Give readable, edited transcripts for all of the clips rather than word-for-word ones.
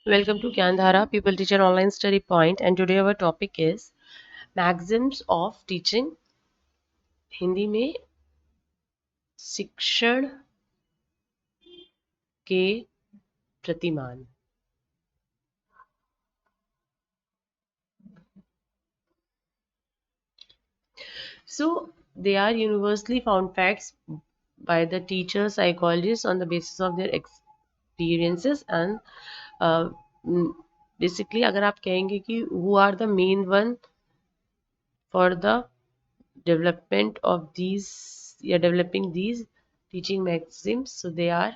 Welcome to Gyandhara People Teacher Online Study Point, and today our topic is maxims of teaching. Hindi में शिक्षण के प्रतिमान. So they are universally found facts by the teachers, psychologists on the basis of their experiences and uh, basically अगर आप कहेंगे कि who are the main one for the development of these, you're developing these teaching maxims, so they are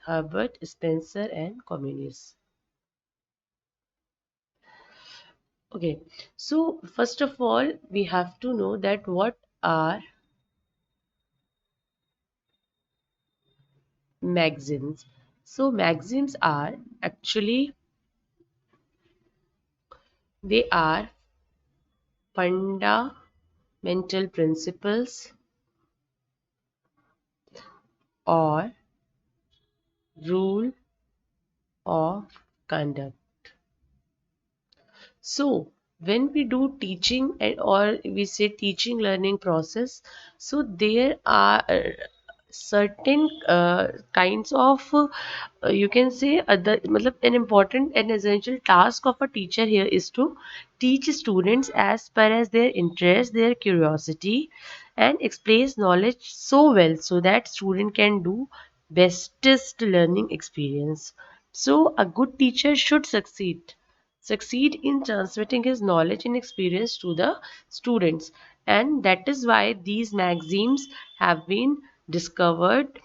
Herbert Spencer and Comenius. Okay, so first of all we have to know that what are maxims. So maxims are actually, they are fundamental principles or rule of conduct. So when we do teaching and or we say teaching learning process, so there are certain kinds of you can say other matlab an important and essential task of a teacher here is to teach students as per as their interest, their curiosity, and explains knowledge so well so that student can do bestest learning experience. So a good teacher should succeed in transmitting his knowledge and experience to the students, and that is why these maxims have been discovered,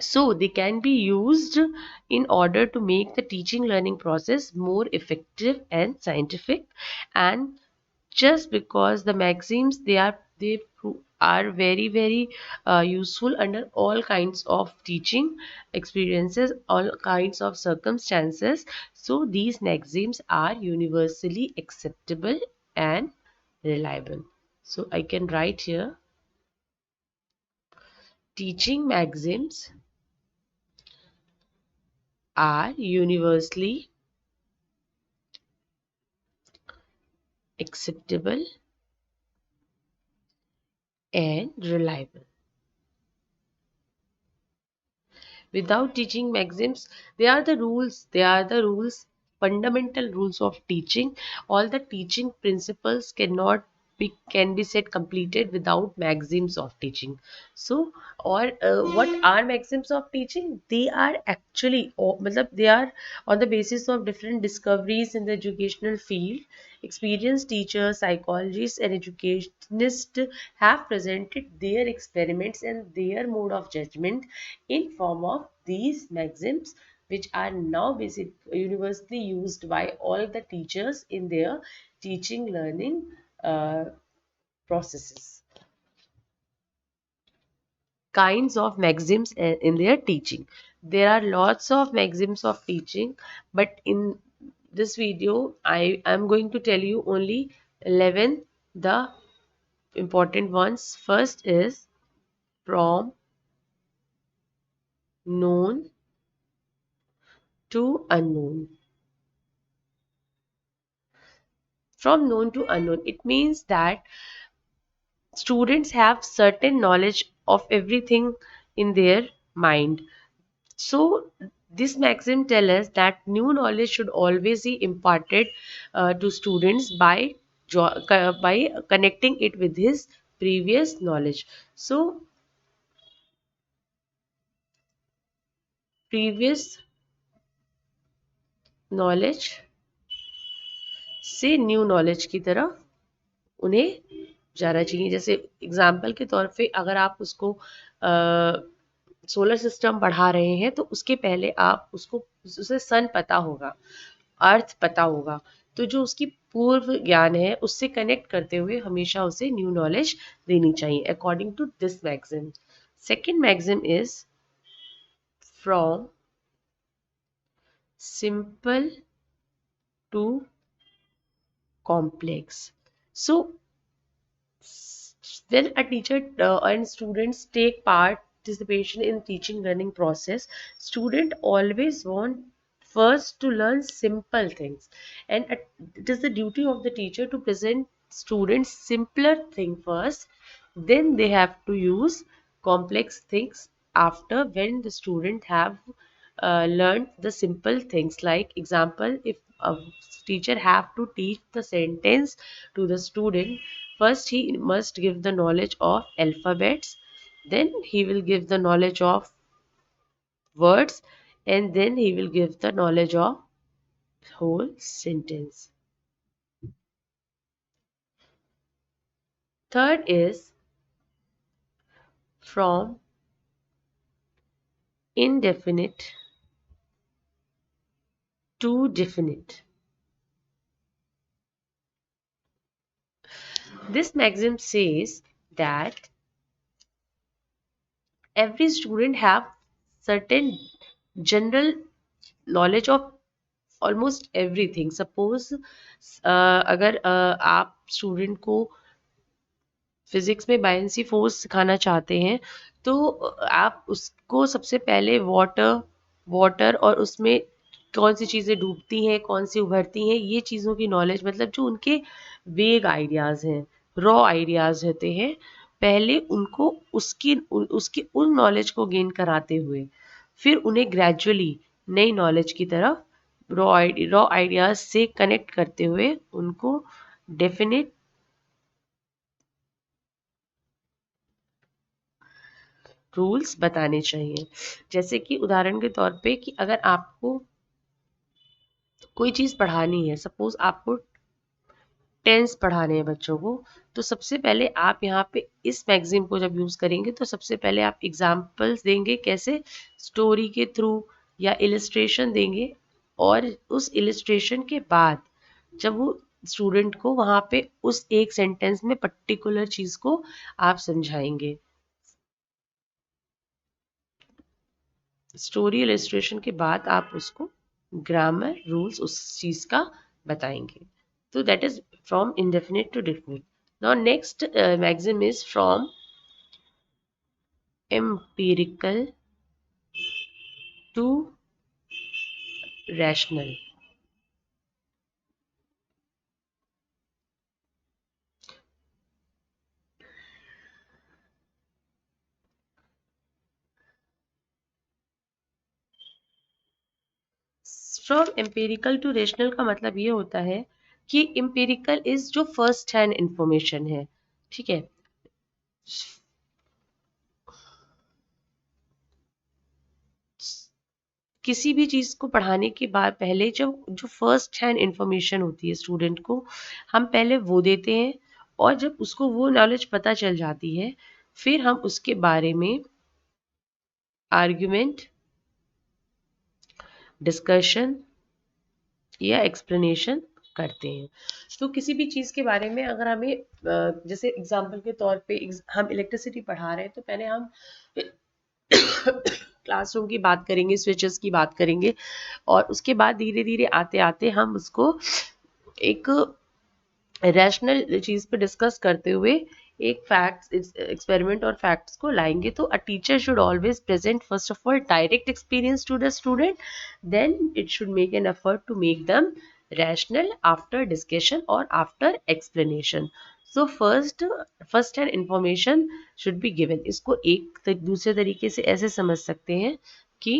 so they can be used in order to make the teaching learning process more effective and scientific. And just because the maxims, are very useful under all kinds of teaching experiences, all kinds of circumstances, so these maxims are universally acceptable and reliable. So I can write here: teaching maxims are universally acceptable and reliable. Without teaching maxims, they are the rules, fundamental rules of teaching. All the teaching principles can be said completed without maxims of teaching. So, or what are maxims of teaching? They are actually, matlab they are on the basis of different discoveries in the educational field. Experienced teachers, psychologists, and educationists have presented their experiments and their mode of judgment in form of these maxims, which are now universally used by all the teachers in their teaching learning uh, processes. Kinds of maxims in their teaching. There are lots of maxims of teaching, but in this video I am going to tell you only 11 the important ones. First is from known to unknown. From known to unknown, it means that students have certain knowledge of everything in their mind. So this maxim tells us that new knowledge should always be imparted to students by connecting it with his previous knowledge. So previous knowledge से new knowledge की तरफ उन्हें जाना चाहिए. जैसे example के तौर पे अगर आप उसको सोलर सिस्टम पढ़ा रहे हैं तो उसके पहले आप उसको उसे सन पता होगा, अर्थ पता होगा, तो जो उसकी पूर्व ज्ञान है उससे कनेक्ट करते हुए हमेशा उसे न्यू नॉलेज देनी चाहिए according to this maxim. Second maxim is from simple to complex. So when a teacher and students take participation in teaching learning process, student always want first to learn simple things, and it is the duty of the teacher to present students simpler thing first, then they have to use complex things after, when the student have learned the simple things. Like example, if a teacher have to teach the sentence to the student, first he must give the knowledge of alphabets, then he will give the knowledge of words, and then he will give the knowledge of whole sentence. Third is from indefinite to definite. This maxim says that every student have certain general knowledge of almost everything. Suppose अगर आप student को physics में बायनेंसी force सिखाना चाहते हैं, तो आप उसको सबसे पहले वाटर वाटर और उसमें कौन सी चीज़ें डूबती हैं, कौन सी उभरती हैं, ये चीज़ों की नॉलेज, मतलब जो उनके वेग आइडियाज़ हैं, रॉ आइडियाज़ होते हैं, पहले उनको उसकी उन नॉलेज को गेन कराते हुए फिर उन्हें ग्रेजुअली नई नॉलेज की तरफ रॉ आइडियाज से कनेक्ट करते हुए उनको डेफिनेट रूल्स बताने चाहिए। जैसे कि उदाहरण के तौर पे कि अगर आपको कोई चीज़ पढ़ानी है, सपोज आपको टेंस पढ़ाने हैं बच्चों को, तो सबसे पहले आप यहाँ पे इस मैगजीन को जब यूज़ करेंगे तो सबसे पहले आप एग्जाम्पल्स देंगे, कैसे, स्टोरी के थ्रू या इलिस्ट्रेशन देंगे, और उस इलिस्ट्रेशन के बाद जब वो स्टूडेंट को वहाँ पे उस एक सेंटेंस में पर्टिकुलर चीज़ को आप समझाएंगे। स्टोरी इलिस्ट्रेशन के बाद आप उसको ग्रामर रूल्स उस चीज़ का बताएंगे। तो that is from indefinite to definite. Now next maxim is from empirical to rational. From empirical to rational का मतलब ये होता है कि एम्पेरिकल इज जो फर्स्ट हैंड इंफॉर्मेशन है, ठीक है, किसी भी चीज़ को पढ़ाने के बाद पहले जब जो फर्स्ट हैंड इंफॉर्मेशन होती है स्टूडेंट को, हम पहले वो देते हैं, और जब उसको वो नॉलेज पता चल जाती है फिर हम उसके बारे में आर्ग्यूमेंट, डिस्कशन या एक्सप्लेनेशन करते हैं। तो किसी भी चीज़ के बारे में अगर हमें जैसे एग्जांपल के तौर पे हम इलेक्ट्रिसिटी पढ़ा रहे हैं, तो पहले हम क्लासरूम की बात करेंगे, स्विचेस की बात करेंगे, और उसके बाद धीरे धीरे आते आते हम उसको एक रैशनल चीज़ पे डिस्कस करते हुए एक फैक्ट्स, एक्सपेरिमेंट और फैक्ट्स को लाएंगे। तो a teacher should always present first of all direct experience to the student, then it should make an effort to make them rational after discussion और after explanation. So first hand information should be given. इसको एक दूसरे तरीके से ऐसे समझ सकते हैं कि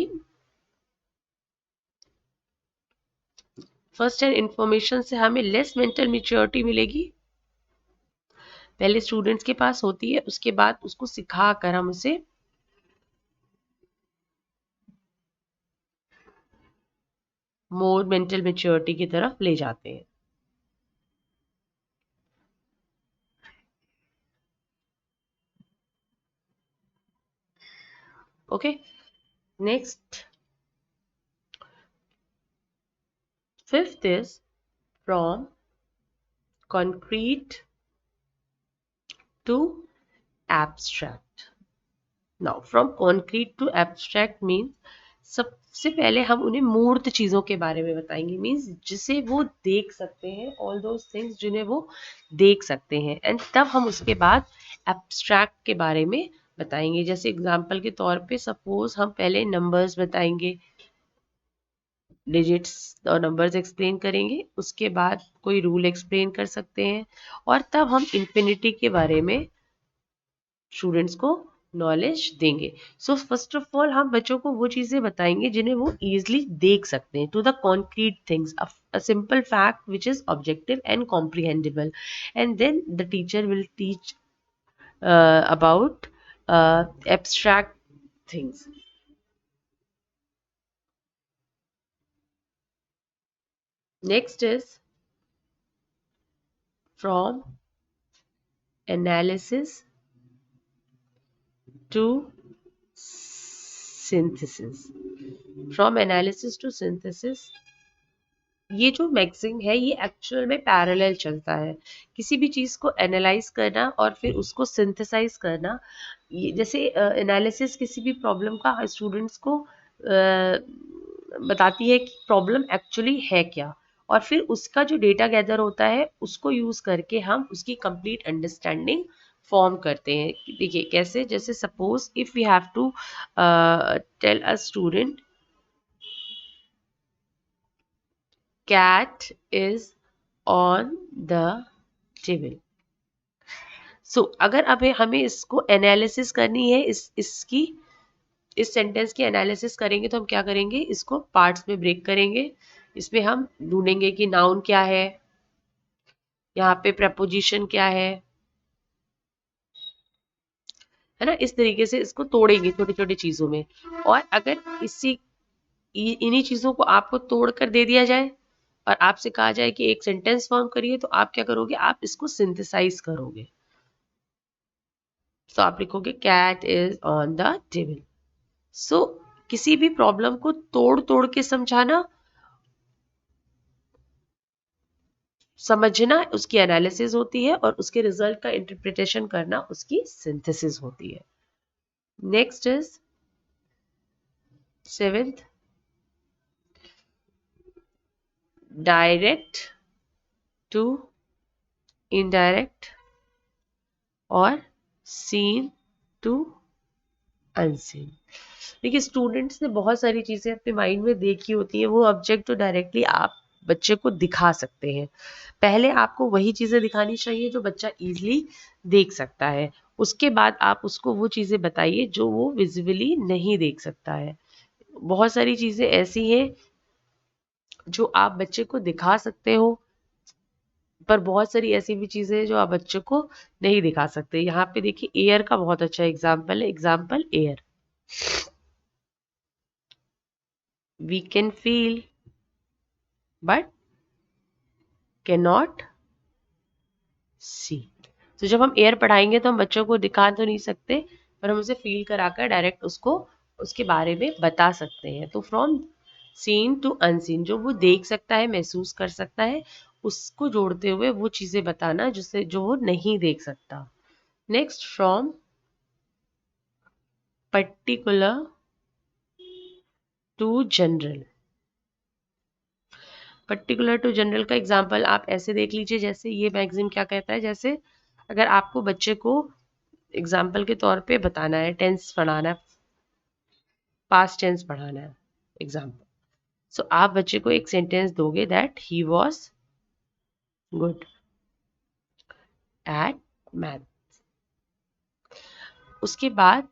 फर्स्ट हैंड इंफॉर्मेशन से हमें लेस मेंटल मेच्योरिटी मिलेगी, पहले स्टूडेंट्स के पास होती है, उसके बाद उसको सिखा कर हम उसे मोर मेंटल मेच्योरिटी की तरफ ले जाते हैं। Okay, next fifth is from concrete to abstract. Now from concrete to abstract means सबसे पहले हम उन्हें मूर्त चीजों के बारे में बताएंगे, मीन्स जिसे वो देख सकते हैं, ऑल दोज थिंग्स जिन्हें वो देख सकते हैं, एंड तब हम उसके बाद एब्स्ट्रैक्ट के बारे में बताएंगे। जैसे एग्जांपल के तौर पे सपोज हम पहले नंबर्स बताएंगे, डिजिट्स और नंबर्स एक्सप्लेन करेंगे, उसके बाद कोई रूल एक्सप्लेन कर सकते हैं, और तब हम इन्फिनिटी के बारे में स्टूडेंट्स को नॉलेज देंगे। सो फर्स्ट ऑफ ऑल हम बच्चों को वो चीज़ें बताएंगे जिन्हें वो इजीली देख सकते हैं, to the concrete things, a simple fact which is objective and comprehensible, and then the teacher will teach about abstract things. Next is from analysis to synthesis. From analysis to synthesis, ये जो magazine है ये actual में parallel चलता है। किसी भी चीज़ को एनालाइज करना और फिर उसको सिंथेसाइज करना, ये जैसे एनालिसिस किसी भी प्रॉब्लम का स्टूडेंट्स को बताती है कि प्रॉब्लम एक्चुअली है क्या, और फिर उसका जो डेटा गैदर होता है उसको यूज़ करके हम उसकी कंप्लीट अंडरस्टैंडिंग फॉर्म करते हैं। देखिए कैसे, जैसे suppose if we have to tell a student cat is on the table. So अगर अब हमें इसको एनालिसिस करनी है, इसकी इस सेंटेंस की एनालिसिस करेंगे तो हम क्या करेंगे, इसको पार्ट्स में ब्रेक करेंगे। इसमें हम ढूंढेंगे कि नाउन क्या है, यहाँ पे प्रपोजिशन क्या है ना, इस तरीके से इसको तोड़ेंगे छोटी छोटी चीजों में। और अगर इन्हीं चीजों को आपको तोड़ कर दे दिया जाए और आपसे कहा जाए कि एक सेंटेंस फॉर्म करिए, तो आप क्या करोगे, आप इसको सिंथेसाइज करोगे। तो आप लिखोगे cat is on the table. So किसी भी प्रॉब्लम को तोड़ तोड़ के समझाना, समझना उसकी एनालिसिस होती है, और उसके रिजल्ट का इंटरप्रिटेशन करना उसकी सिंथेसिस होती है। Next is seventh, direct to indirect और सीन टू अनसीन। देखिए स्टूडेंट्स ने बहुत सारी चीजें अपने माइंड में देखी होती है, वो ऑब्जेक्ट तो डायरेक्टली आप बच्चे को दिखा सकते हैं। पहले आपको वही चीजें दिखानी चाहिए जो बच्चा इजीली देख सकता है, उसके बाद आप उसको वो चीजें बताइए जो वो विजिबली नहीं देख सकता है। बहुत सारी चीजें ऐसी हैं जो आप बच्चे को दिखा सकते हो, पर बहुत सारी ऐसी भी चीजें हैं जो आप बच्चे को नहीं दिखा सकते। यहाँ पे देखिए एयर का बहुत अच्छा एग्जाम्पल है, example air. We can feel but can not see. तो जब हम एयर पढ़ाएंगे तो हम बच्चों को दिखा तो नहीं सकते, पर हम उसे फील कराकर डायरेक्ट उसको उसके बारे में बता सकते हैं। तो फ्रॉम सीन टू अनसीन, जो वो देख सकता है, महसूस कर सकता है, उसको जोड़ते हुए वो चीजें बताना जिससे जो वो नहीं देख सकता। Next, from particular to general. Particular to general का एग्जाम्पल आप ऐसे देख लीजिए, जैसे ये मैगजीन क्या कहता है, जैसे अगर आपको बच्चे को एग्जाम्पल के तौर पे बताना है, टेंस पढ़ाना है, पास्ट टेंस पढ़ाना है एग्जाम्पल, सो आप बच्चे को एक सेंटेंस दोगे that he was good at math. उसके बाद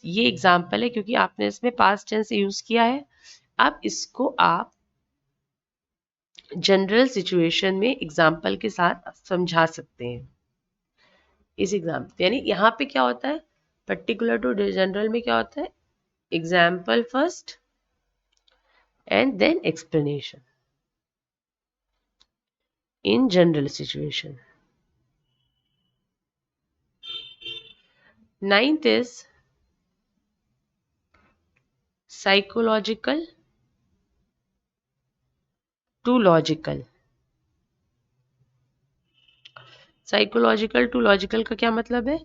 ये एग्जाम्पल है क्योंकि आपने इसमें पास्ट टेंस यूज किया है। अब इसको आप जनरल सिचुएशन में एग्जाम्पल के साथ समझा सकते हैं। इस एग्जाम्पल यानी यहाँ पे क्या होता है, पर्टिकुलर टू जनरल में क्या होता है, example first and then explanation in general situation. Ninth is psychological to logical। Psychological to logical का क्या मतलब है,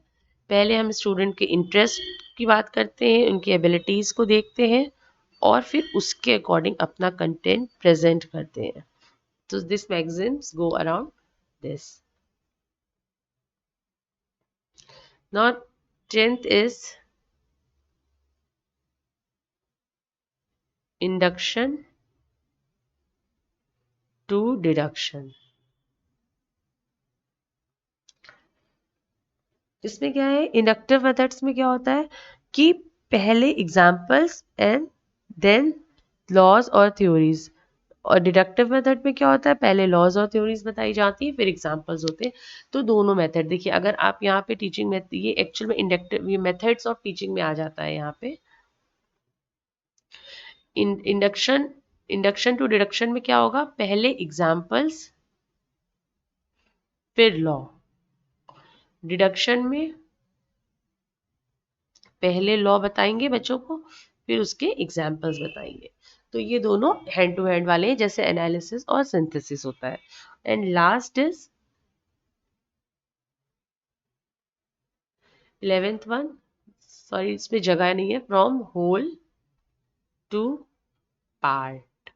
पहले हम स्टूडेंट के इंटरेस्ट की बात करते हैं, उनकी एबिलिटीज को देखते हैं, और फिर उसके अकॉर्डिंग अपना कंटेंट प्रेजेंट करते हैं। तो this magazines go around this. Now 10th is induction to deduction. इसमें क्या है, इंडक्टिव मेथड्स में क्या होता है कि पहले एग्जाम्पल्स एंड देन लॉज और थ्योरीज, और डिडक्टिव मेथड में क्या होता है, पहले लॉज और थ्योरीज बताई जाती है फिर एग्जांपल्स होते हैं। तो दोनों मेथड देखिए, अगर आप यहाँ पे टीचिंग मेथड, ये एक्चुअल में इंडक्टिव, ये मेथड्स ऑफ टीचिंग में आ जाता है यहाँ पे। इंडक्शन इंडक्शन टू डिडक्शन में क्या होगा, पहले एग्जांपल्स फिर लॉ। डिडक्शन में पहले लॉ बताएंगे बच्चों को, फिर उसके एग्जाम्पल्स बताएंगे। तो ये दोनों हैंड टू हैंड वाले हैं, जैसे एनालिसिस और सिंथेसिस होता है। And last is 11th one, sorry इसमें जगह नहीं है, फ्रॉम होल टू पार्ट।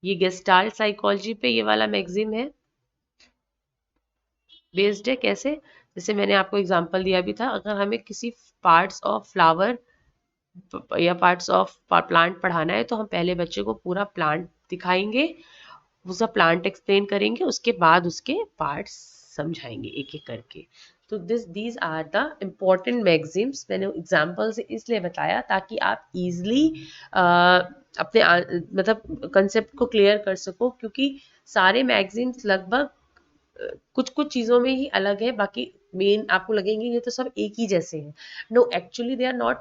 ये गेस्टाल्ट साइकोलॉजी पे ये वाला मैगजीन है, बेस्ड है। कैसे, जैसे मैंने आपको एग्जांपल दिया भी था, अगर हमें किसी पार्ट्स ऑफ फ्लावर या पार्ट्स ऑफ प्लांट पढ़ाना है तो हम पहले बच्चे को पूरा प्लांट दिखाएंगे, उसका प्लांट एक्सप्लेन करेंगे, उसके बाद उसके पार्ट्स समझाएंगे एक एक करके। तो these are the important magazines. मैंने एग्जाम्पल से इसलिए बताया ताकि आप इजली अपने मतलब कंसेप्ट को क्लियर कर सको, क्योंकि सारे मैगजीन्स लगभग कुछ कुछ चीज़ों में ही अलग है, बाकी मेन आपको लगेंगे ये तो सब एक ही जैसे हैं। No, actually they are not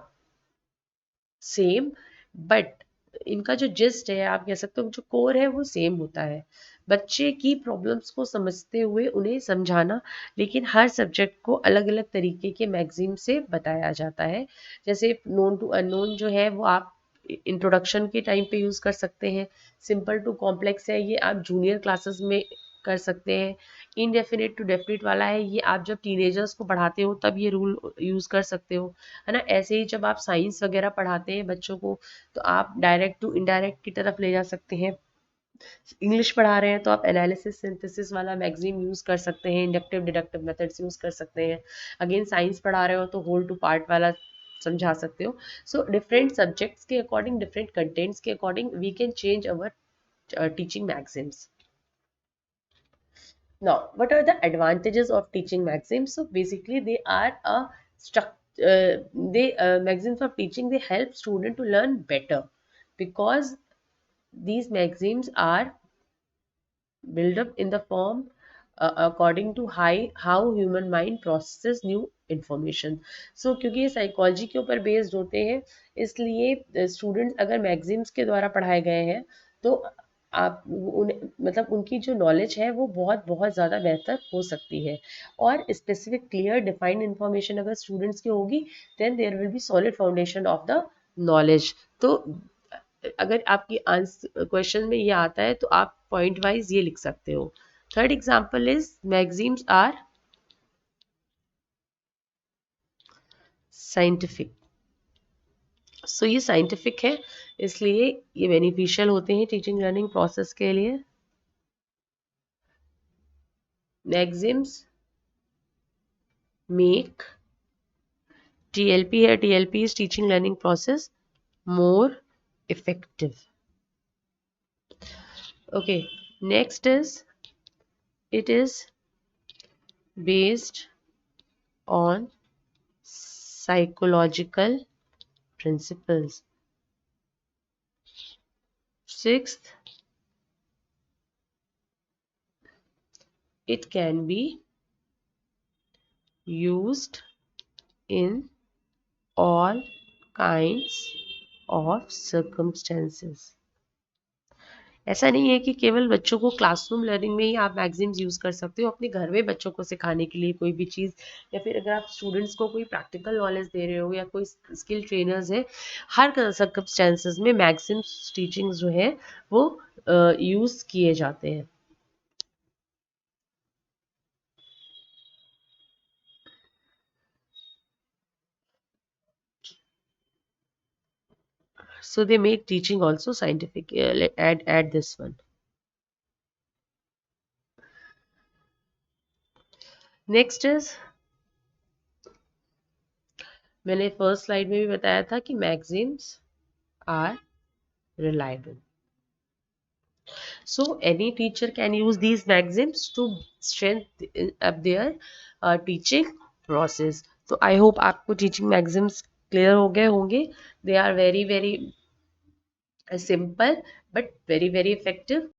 same, but इनका जो जिस्ट है, आप कह सकते हो जो कोर है वो सेम होता है। बच्चे की प्रॉब्लम्स को समझते हुए उन्हें समझाना, लेकिन हर सब्जेक्ट को अलग अलग तरीके के मैगजीन से बताया जाता है। जैसे नोन टू अननोन जो है वो आप इंट्रोडक्शन के टाइम पे यूज़ कर सकते हैं। सिंपल टू कॉम्प्लेक्स है, ये आप जूनियर क्लासेस में कर सकते हैं। इनडेफिनेट टू डेफिनेट वाला है, ये आप जब टीनेजर्स को पढ़ाते हो तब ये रूल यूज़ कर सकते हो, है ना। ऐसे ही जब आप साइंस वगैरह पढ़ाते हैं बच्चों को तो आप डायरेक्ट टू इनडायरेक्ट की तरफ ले जा सकते हैं। इंग्लिश पढ़ा रहे हैं तो आप एनालिसिस सिंथेसिस वाला मैगजीन यूज़ कर सकते हैं, इंडक्टिव डिडक्टिव मेथड्स यूज़ कर सकते हैं। अगेन साइंस पढ़ा रहे हो तो होल टू पार्ट वाला समझा सकते हो। सो डिफरेंट सब्जेक्ट्स के अकॉर्डिंग, डिफरेंट कंटेंट्स के according we can change our teaching magazines. Now, what are the advantages of teaching maxims? So basically, they are a maxims of teaching. They help student to learn better because these maxims are built up in the form according to how human mind processes new information. So क्योंकि ये psychology के ऊपर based होते हैं, इसलिए students अगर maxims के द्वारा पढ़ाए गए हैं तो आप मतलब उनकी जो नॉलेज है वो बहुत बहुत ज़्यादा बेहतर हो सकती है। और स्पेसिफिक क्लियर डिफाइंड इंफॉर्मेशन अगर स्टूडेंट्स की होगी, then there will be solid foundation of the knowledge. तो अगर आपकी आंसर क्वेश्चन में ये आता है तो आप पॉइंट वाइज ये लिख सकते हो। Third example is magazines are scientific. So ये साइंटिफिक है, इसलिए ये बेनिफिशियल होते हैं टीचिंग लर्निंग प्रोसेस के लिए। मैगजीन्स मेक टीएलपी है, TLP is teaching learning process more effective. Okay, next is it is based on psychological principles. Sixth, it can be used in all kinds of circumstances. ऐसा नहीं है कि केवल बच्चों को क्लासरूम लर्निंग में ही आप मैगजीन्स यूज़ कर सकते हो, अपने घर में बच्चों को सिखाने के लिए कोई भी चीज़, या फिर अगर आप स्टूडेंट्स को कोई प्रैक्टिकल नॉलेज दे रहे हो या कोई स्किल ट्रेनर्स है, हर सर्कमस्टेंसेस में मैगजीन्स टीचिंग्स जो है वो यूज़ किए जाते हैं। So they make teaching also scientific. Add this one. Next is, मैंने फर्स्ट स्लाइड में भी बताया था कि magazines are reliable. So any teacher can use these maxims to strengthen up their teaching process. तो आई होप आपको teaching maxims clear हो गए होंगे. They are very very simple but very very effective.